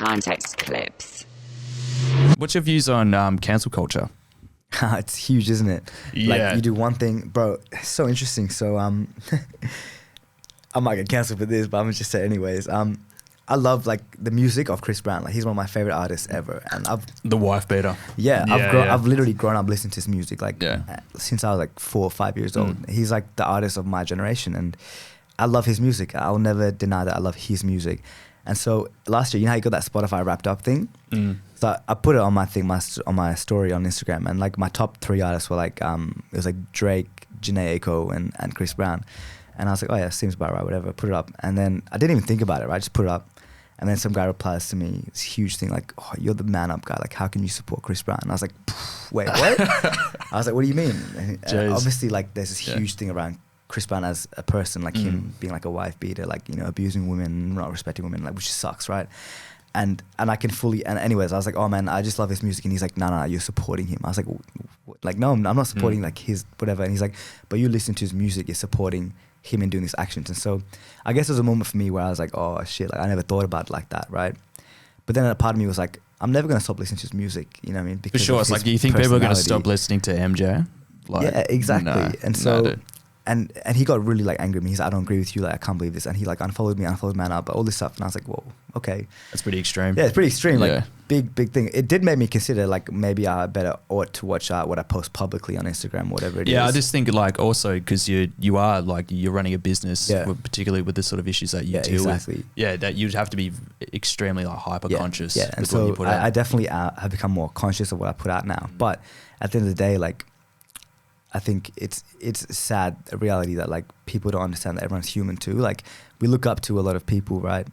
CONTX clips. What's your views on cancel culture? It's huge, isn't it? Yeah. Like, you do one thing, bro. It's so interesting. So I might get cancelled for this, but I'm gonna just say it anyways. I love like the music of Chris Brown. Like, he's one of my favorite artists ever, and The wife beater. I've literally grown up listening to his music Yeah. since I was like 4 or 5 years old. He's like the artist of my generation, and I love his music. I'll never deny that I love his music. And so last year, you know how you got that Spotify Wrapped Up thing? So I put it on my thing, on my story on Instagram, and like my top 3 artists were like it was like Drake, Jhené Aiko, and Chris Brown. And I was like, oh yeah, seems about right, whatever. Put it up, and then I didn't even think about it. Right, I just put it up, and then some guy replies to me, this huge thing like, oh, you're the man up guy. Like, how can you support Chris Brown? And I was like, wait, what? I was like, what do you mean? And obviously, like, there's this huge thing around Chris Brown as a person, like him being like a wife beater, like, you know, abusing women, not respecting women, like, which sucks, right? And I can fully, and anyways, I was like, oh man, I just love his music. And he's like, no, you're supporting him. I was like, no, I'm not supporting like his whatever. And he's like, but you listen to his music, you're supporting him in doing these actions. And so I guess there was a moment for me where I was like, oh shit, like I never thought about it like that, right? But then a part of me was like, I'm never going to stop listening to his music, you know what I mean? For sure, it's like, do you think people are going to stop listening to MJ? Like, yeah, exactly. No, and so... No, And he got really like angry at me. He's like, I don't agree with you. Like, I can't believe this. And he like unfollowed man up, all this stuff. And I was like, whoa, okay. that's pretty extreme. Yeah, it's pretty extreme. Like, Yeah. big thing. It did make me consider like maybe I better ought to watch out what I post publicly on Instagram, whatever it is. Yeah, I just think like also because you are like you're running a business, particularly with the sort of issues that you deal with. Yeah, that you'd have to be extremely like hyper conscious. Yeah, and so I definitely have become more conscious of what I put out now. But at the end of the day, like, I think it's sad, a reality that like people don't understand that everyone's human too. Like, we look up to a lot of people, right?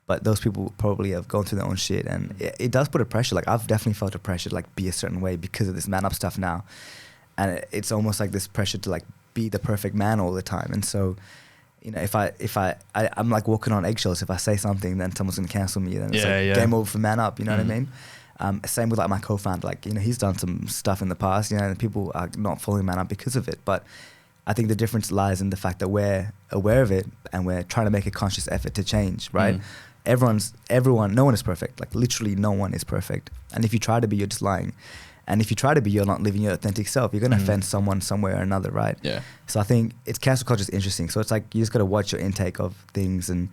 But those people probably have gone through their own shit, and it does put a pressure. Like, I've definitely felt a pressure to like be a certain way because of this man up stuff now, and it's almost like this pressure to like be the perfect man all the time. And so, you know, I'm like walking on eggshells. If I say something, then someone's gonna cancel me. Then it's like game over for man up. You know what I mean? Same with like my co-founder, like, you know, he's done some stuff in the past, you know, and people are not following man up because of it. But I think the difference lies in the fact that we're aware of it and we're trying to make a conscious effort to change, right? Everyone, no one is perfect. Like, literally no one is perfect. And if you try to be, you're just lying. And if you try to be, you're not living your authentic self. You're going to offend someone somewhere or another, right? Yeah. So I think cancel culture is interesting. So it's like, you just got to watch your intake of things, and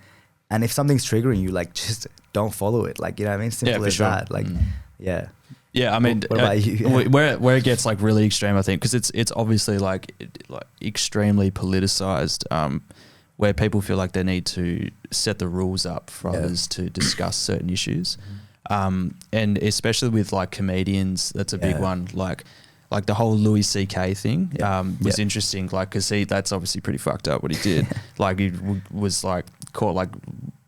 if something's triggering you, like, just don't follow it. Like, you know what I mean? Simple as that. Like, yeah. Yeah, I mean, what about you? where it gets like really extreme, I think, because it's obviously like extremely politicized, where people feel like they need to set the rules up for others to discuss certain issues, and especially with like comedians, that's a big one. Like the whole Louis C.K. thing was interesting, like, because that's obviously pretty fucked up what he did. Like, he was like caught like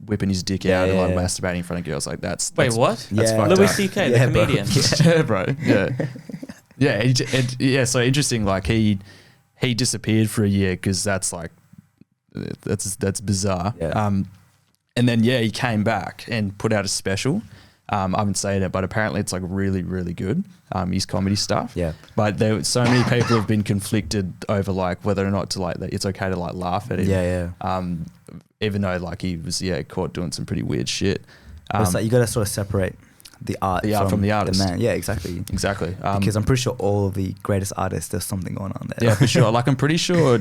whipping his dick out and like masturbating in front of girls. Like, that's what? That's fucked Louis up. C.K. the comedian. Yeah, bro. Yeah. So interesting. Like, he disappeared for a year because that's like that's bizarre. Yeah. And then he came back and put out a special. I haven't seen it, but apparently it's like really, really good. His comedy stuff. Yeah. But so many people have been conflicted over like whether or not to like that it's okay to like laugh at him. Yeah. Even though like he was caught doing some pretty weird shit. It's like you got to sort of separate the art from the artist. The man. Yeah, exactly. Because I'm pretty sure all of the greatest artists, there's something going on there. Yeah, for sure. Like, I'm pretty sure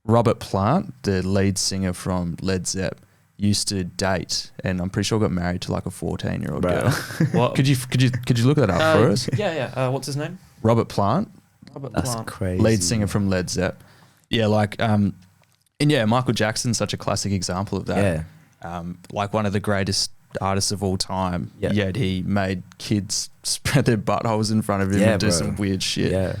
Robert Plant, the lead singer from Led Zepp, used to date, and I'm pretty sure got married to like a 14-year-old girl. What? Could you look that up for us? Yeah. What's his name? Robert Plant. That's crazy. Lead singer from Led Zepp. Yeah, like and Michael Jackson's such a classic example of that. Yeah. Like one of the greatest artists of all time. Yeah. Yet he made kids spread their buttholes in front of him and do some weird shit. Yeah.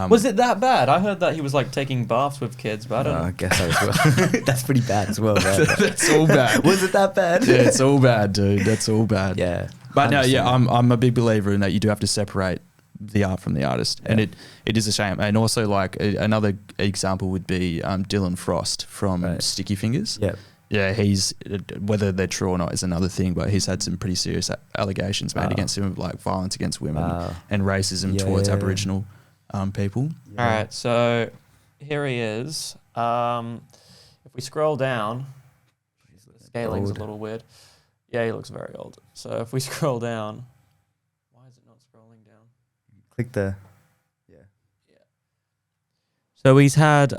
Was it that bad? I heard that he was like taking baths with kids, but I don't know. I guess that as well. That's pretty bad as well. That's all bad. Was it that bad? Yeah, it's all bad, dude. That's all bad. Yeah. But no, I'm a big believer in that you do have to separate the art from the artist, and it is a shame. And also, like, another example would be Dylan Frost from Sticky Fingers. Yeah, he's, whether they're true or not is another thing, but he's had some pretty serious allegations made against him, like violence against women and racism towards Aboriginal people. All right, so here he is. If we scroll down, the scaling's a little weird. Yeah, he looks very old. So if we scroll down, why is it not scrolling down? Click the. So he's had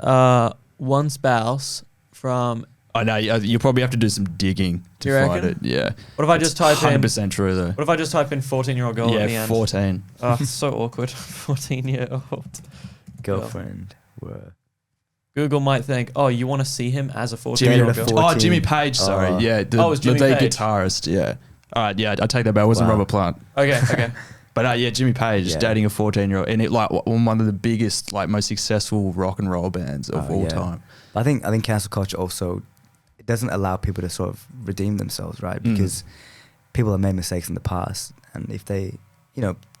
one spouse from. I know you probably have to do some digging to You find reckon? it. Yeah. What if I just type in? 100% true though. What if I just type in 14-year-old girl at the Yeah, end? 14. Oh, it's so awkward. 14-year-old. Girlfriend were. Google might think, oh, you want to see him as a Jimmy, 14-year-old girl? 14. Jimmy Page. Sorry, Oh. yeah, It was Jimmy the Page. guitarist. Yeah. All right, yeah, I take that back. It wasn't Wow. Robert Plant, Okay. but yeah, Jimmy Page Yeah. dating a 14-year-old, and it like one of the biggest, like most successful rock and roll bands of all Yeah. time. I think cancel culture also it doesn't allow people to sort of redeem themselves, right? Because people have made mistakes in the past, and if they,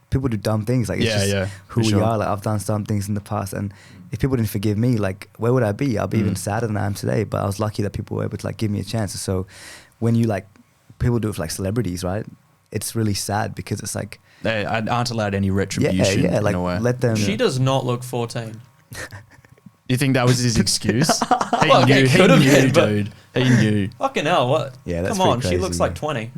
people do dumb things. Like it's just who we are. Like I've done some things in the past, and if people didn't forgive me, like where would I be? I'll be even sadder than I am today. But I was lucky that people were able to like give me a chance. So when you like people do it for like celebrities, right? It's really sad because it's like They aren't allowed any retribution. yeah, like in a way. let them. She does not look 14. You think that was his excuse? He Well, knew, it he could have knew, been, but- dude. He knew. Fucking hell, what? Yeah, that's Come on, pretty she looks crazy. like 20.